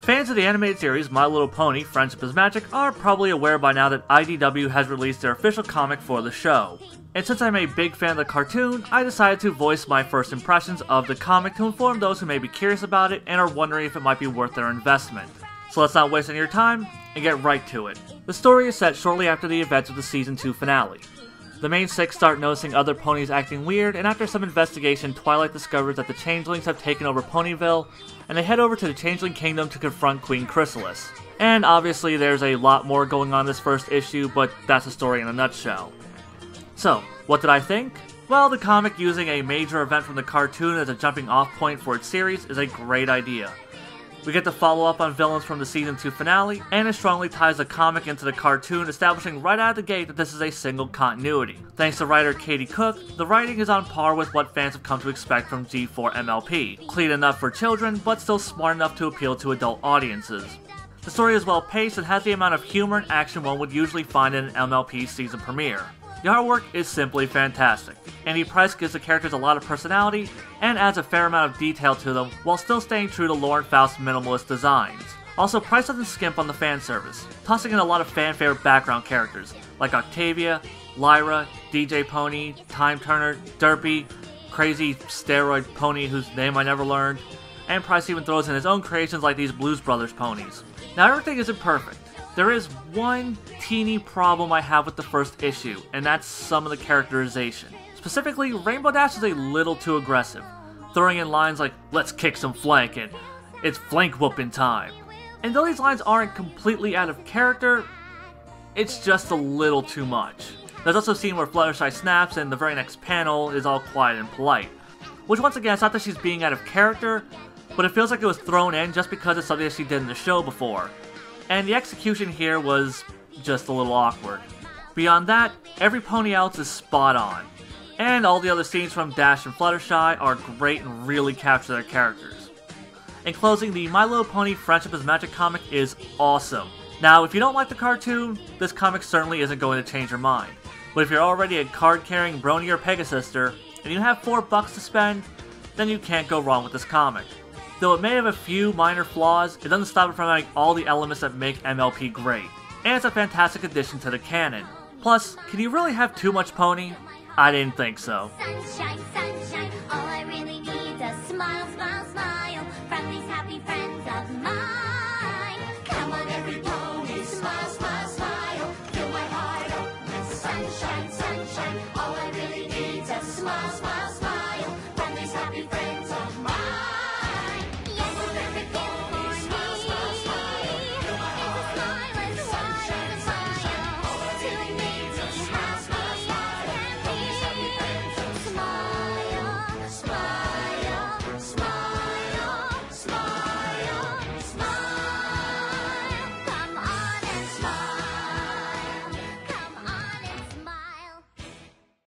Fans of the animated series My Little Pony: Friendship is Magic are probably aware by now that IDW has released their official comic for the show. And since I'm a big fan of the cartoon, I decided to voice my first impressions of the comic to inform those who may be curious about it and are wondering if it might be worth their investment. So let's not waste any of your time and get right to it. The story is set shortly after the events of the Season 2 finale. The main six start noticing other ponies acting weird, and after some investigation, Twilight discovers that the Changelings have taken over Ponyville, and they head over to the Changeling Kingdom to confront Queen Chrysalis. And obviously there's a lot more going on in this first issue, but that's the story in a nutshell. So, what did I think? Well, the comic using a major event from the cartoon as a jumping off point for its series is a great idea. We get to follow up on villains from the Season 2 finale, and it strongly ties the comic into the cartoon, establishing right out of the gate that this is a single continuity. Thanks to writer Katie Cook, the writing is on par with what fans have come to expect from G4 MLP. Clean enough for children, but still smart enough to appeal to adult audiences. The story is well paced and has the amount of humor and action one would usually find in an MLP season premiere. The artwork is simply fantastic. Andy Price gives the characters a lot of personality and adds a fair amount of detail to them while still staying true to Lauren Faust's minimalist designs. Also, Price doesn't skimp on the fan service, tossing in a lot of fan-favorite background characters like Octavia, Lyra, DJ Pony, Time Turner, Derpy, crazy steroid pony whose name I never learned, and Price even throws in his own creations like these Blues Brothers ponies. Now, everything isn't perfect. There is one teeny problem I have with the first issue, and that's some of the characterization. Specifically, Rainbow Dash is a little too aggressive, throwing in lines like, "Let's kick some flank," and "It's flank whooping time." And though these lines aren't completely out of character, it's just a little too much. There's also a scene where Fluttershy snaps, and the very next panel is all quiet and polite. Which once again, it's not that she's being out of character, but it feels like it was thrown in just because it's something that she did in the show before. And the execution here was just a little awkward. Beyond that, every pony else is spot on. And all the other scenes from Dash and Fluttershy are great and really capture their characters. In closing, the My Little Pony: Friendship is Magic comic is awesome. Now, if you don't like the cartoon, this comic certainly isn't going to change your mind. But if you're already a card-carrying Brony or Pegasister, and you have $4 to spend, then you can't go wrong with this comic. Though it may have a few minor flaws, it doesn't stop it from having all the elements that make MLP great. And it's a fantastic addition to the canon. Plus, can you really have too much pony? I didn't think so. Sunshine, sunshine, all I really need is a smile, smile, smile from these happy friends of mine. Come on every pony, smile, smile, smile, fill my heart up with sunshine, sunshine, all I really need is a smile, smile, smile from these happy friends of mine.